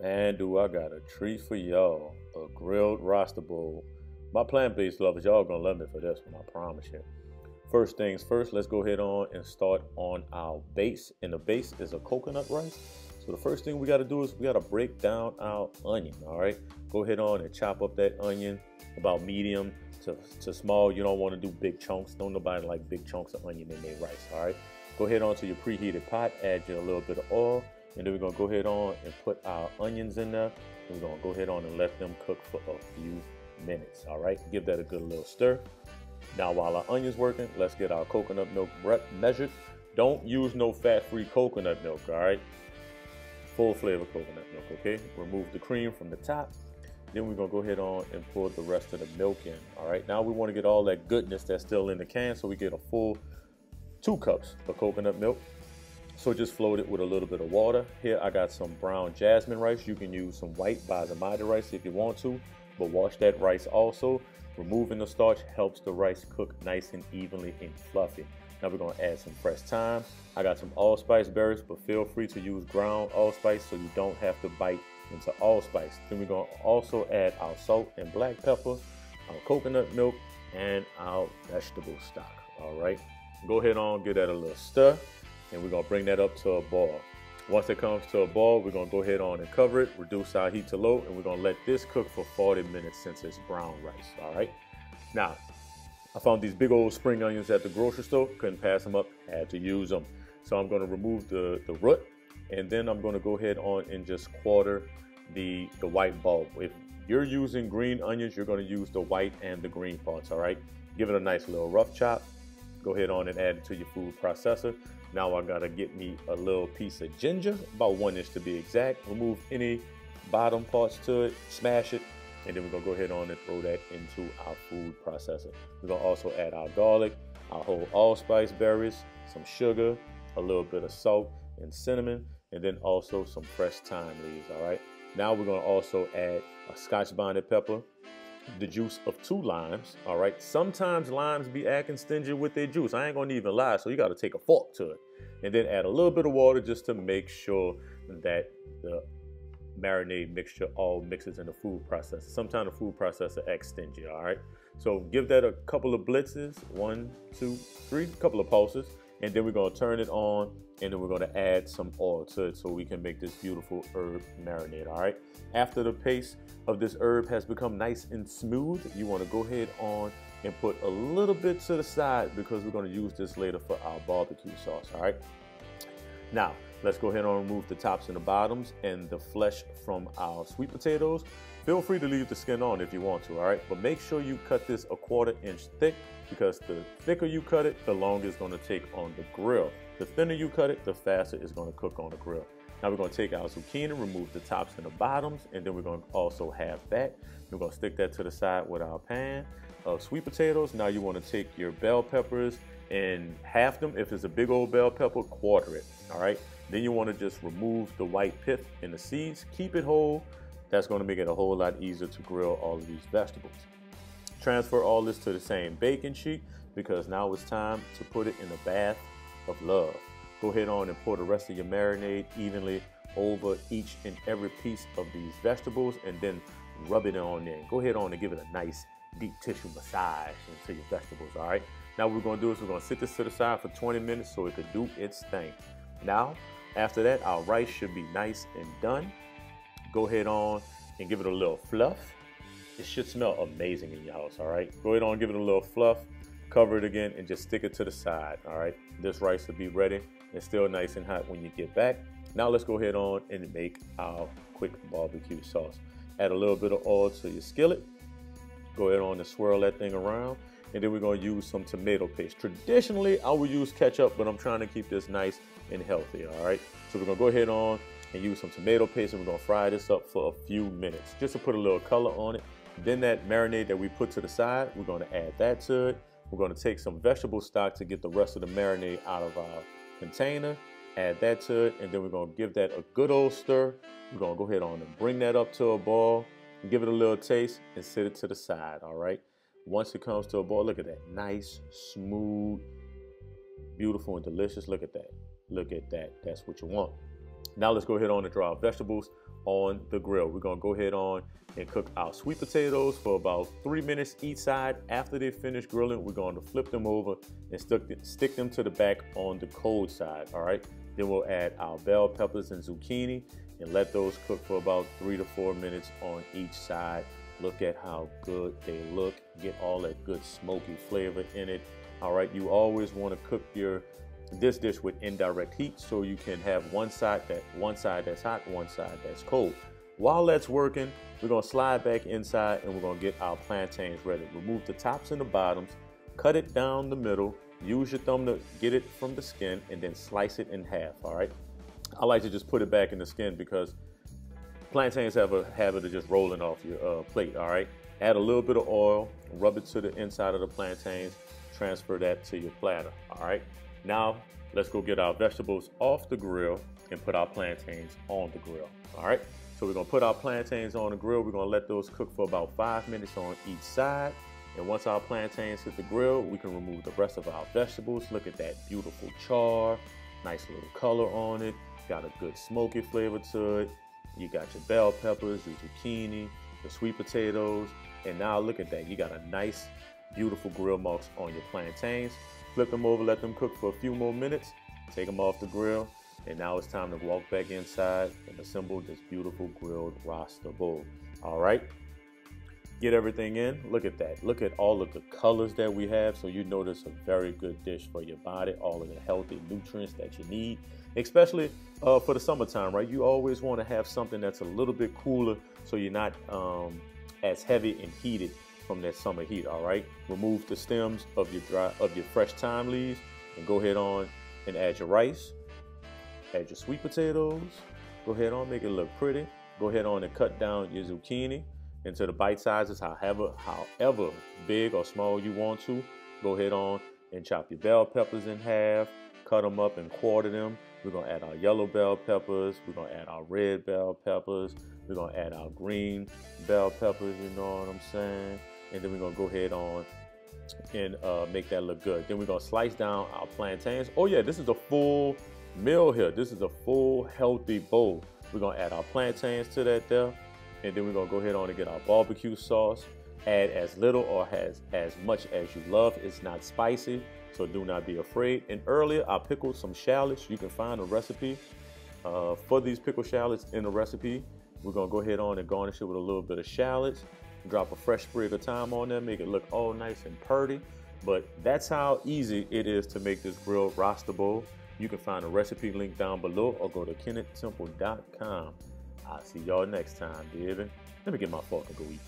Man, do I got a treat for y'all. A grilled Rasta bowl. My plant-based lovers, y'all gonna love me for this one, I promise you. First things first, let's go ahead on and start on our base. And the base is a coconut rice. So the first thing we gotta do is we gotta break down our onion, all right? Go ahead on and chop up that onion about medium to small. You don't wanna do big chunks. Don't nobody like big chunks of onion in their rice, all right? Go ahead on to your preheated pot, add you a little bit of oil, and then we're gonna go ahead on and put our onions in there. And we're gonna go ahead on and let them cook for a few minutes, all right? Give that a good little stir. Now, while our onions working, let's get our coconut milk measured. Don't use no fat-free coconut milk, all right? Full flavor coconut milk, okay? Remove the cream from the top. Then we're gonna go ahead on and pour the rest of the milk in, all right? Now we wanna get all that goodness that's still in the can, so we get a full 2 cups of coconut milk. So just float it with a little bit of water. Here I got some brown jasmine rice. You can use some white basmati rice if you want to, but wash that rice also. Removing the starch helps the rice cook nice and evenly and fluffy. Now we're gonna add some fresh thyme. I got some allspice berries, but feel free to use ground allspice so you don't have to bite into allspice. Then we're gonna also add our salt and black pepper, our coconut milk, and our vegetable stock, all right? Go ahead on, give that a little stir, and we're gonna bring that up to a boil. Once it comes to a boil, we're gonna go ahead on and cover it, reduce our heat to low, and we're gonna let this cook for 40 minutes since it's brown rice, all right? Now, I found these big old spring onions at the grocery store, couldn't pass them up, had to use them. So I'm gonna remove the root, and then I'm gonna go ahead on and just quarter the white bulb. If you're using green onions, you're gonna use the white and the green parts, all right? Give it a nice little rough chop. Go ahead on and add it to your food processor. Now I gotta get me a little piece of ginger, about 1 inch to be exact. Remove any bottom parts to it, smash it, and then we're gonna go ahead on and throw that into our food processor. We're gonna also add our garlic, our whole allspice berries, some sugar, a little bit of salt and cinnamon, and then also some fresh thyme leaves, all right? Now we're gonna also add a Scotch bonnet pepper, the juice of 2 limes, all right? Sometimes limes be acting stingy with their juice. I ain't gonna even lie, so you gotta take a fork to it. And then add a little bit of water just to make sure that the marinade mixture all mixes in the food processor. Sometimes the food processor acts stingy, all right? So give that a couple of blitzes, 1, 2, 3, couple of pulses, and then we're gonna turn it on, and then we're gonna add some oil to it so we can make this beautiful herb marinade, all right? After the paste of this herb has become nice and smooth, you wanna go ahead on and put a little bit to the side because we're gonna use this later for our barbecue sauce, all right? Now, let's go ahead and remove the tops and the bottoms and the flesh from our sweet potatoes. Feel free to leave the skin on if you want to, all right? But make sure you cut this a 1/4 inch thick because the thicker you cut it, the longer it's gonna take on the grill. The thinner you cut it, the faster it's gonna cook on the grill. Now we're gonna take our zucchini, remove the tops and the bottoms, and then we're gonna also have that. We're gonna stick that to the side with our pan of sweet potatoes. Now you wanna take your bell peppers and half them. If it's a big old bell pepper, quarter it, all right? Then you wanna just remove the white pith and the seeds, keep it whole. That's gonna make it a whole lot easier to grill all of these vegetables. Transfer all this to the same baking sheet because now it's time to put it in a bath of love. Go ahead on and pour the rest of your marinade evenly over each and every piece of these vegetables and then rub it on there. Go ahead on and give it a nice deep tissue massage into your vegetables, all right? Now what we're gonna do is we're gonna sit this to the side for 20 minutes so it could do its thing. Now, after that, our rice should be nice and done. Go ahead on and give it a little fluff. It should smell amazing in your house, all right? Go ahead on, give it a little fluff, cover it again, and just stick it to the side, all right? This rice will be ready. It's still nice and hot when you get back. Now let's go ahead on and make our quick barbecue sauce. Add a little bit of oil to your skillet. Go ahead on and swirl that thing around. And then we're gonna use some tomato paste. Traditionally, I would use ketchup, but I'm trying to keep this nice and healthy, all right? So we're gonna go ahead on and use some tomato paste and we're gonna fry this up for a few minutes just to put a little color on it. Then that marinade that we put to the side, we're gonna add that to it. We're gonna take some vegetable stock to get the rest of the marinade out of our container, add that to it, and then we're gonna give that a good old stir. We're gonna go ahead on and bring that up to a boil, and give it a little taste, and set it to the side, all right? Once it comes to a boil, look at that, nice, smooth, beautiful, and delicious. Look at that, that's what you want. Now let's go ahead on and draw our vegetables on the grill. We're gonna go ahead on and cook our sweet potatoes for about 3 minutes each side. After they finish grilling, we're going to flip them over and stick them to the back on the cold side, all right? Then we'll add our bell peppers and zucchini and let those cook for about 3 to 4 minutes on each side. Look at how good they look. Get all that good smoky flavor in it. All right, you always want to cook this dish with indirect heat so you can have one side that's hot, one side that's cold. While that's working, we're gonna slide back inside and we're gonna get our plantains ready. Remove the tops and the bottoms, cut it down the middle, use your thumb to get it from the skin, and then slice it in half, all right? I like to just put it back in the skin because plantains have a habit of just rolling off your plate, all right? Add a little bit of oil, rub it to the inside of the plantains, transfer that to your platter, all right? Now, let's go get our vegetables off the grill and put our plantains on the grill, all right? So we're gonna put our plantains on the grill. We're gonna let those cook for about 5 minutes on each side. And once our plantains hit the grill, we can remove the rest of our vegetables. Look at that beautiful char, nice little color on it. Got a good smoky flavor to it. You got your bell peppers, your zucchini, the sweet potatoes. And now look at that, you got a nice, beautiful grill marks on your plantains. Flip them over, let them cook for a few more minutes. Take them off the grill. And now it's time to walk back inside and assemble this beautiful grilled Rasta bowl. All right, get everything in. Look at that. Look at all of the colors that we have. So you know this is a very good dish for your body, all of the healthy nutrients that you need, especially for the summertime, right? You always want to have something that's a little bit cooler so you're not as heavy and heated from that summer heat, all right? Remove the stems of your fresh thyme leaves and go ahead on and add your rice. Add your sweet potatoes. Go ahead on, make it look pretty. Go ahead on and cut down your zucchini into the bite sizes, however big or small you want to. Go ahead on and chop your bell peppers in half, cut them up and quarter them. We're gonna add our yellow bell peppers. We're gonna add our red bell peppers. We're gonna add our green bell peppers, you know what I'm saying? And then we're gonna go ahead on and make that look good. Then we're gonna slice down our plantains. Oh yeah, this is a full meal here. This is a full healthy bowl. We're gonna add our plantains to that there, and then we're gonna go ahead on and get our barbecue sauce. Add as little or as much as you love. It's not spicy, so do not be afraid. And earlier I pickled some shallots. You can find a recipe for these pickled shallots in the recipe. We're gonna go ahead on and garnish it with a little bit of shallots. Drop a fresh sprig of thyme on there, make it look all nice and pretty. But that's how easy it is to make this grilled Rasta bowl. You can find a recipe link down below or go to KennethTemple.com. I'll see y'all next time, baby. Let me get my fork and go eat.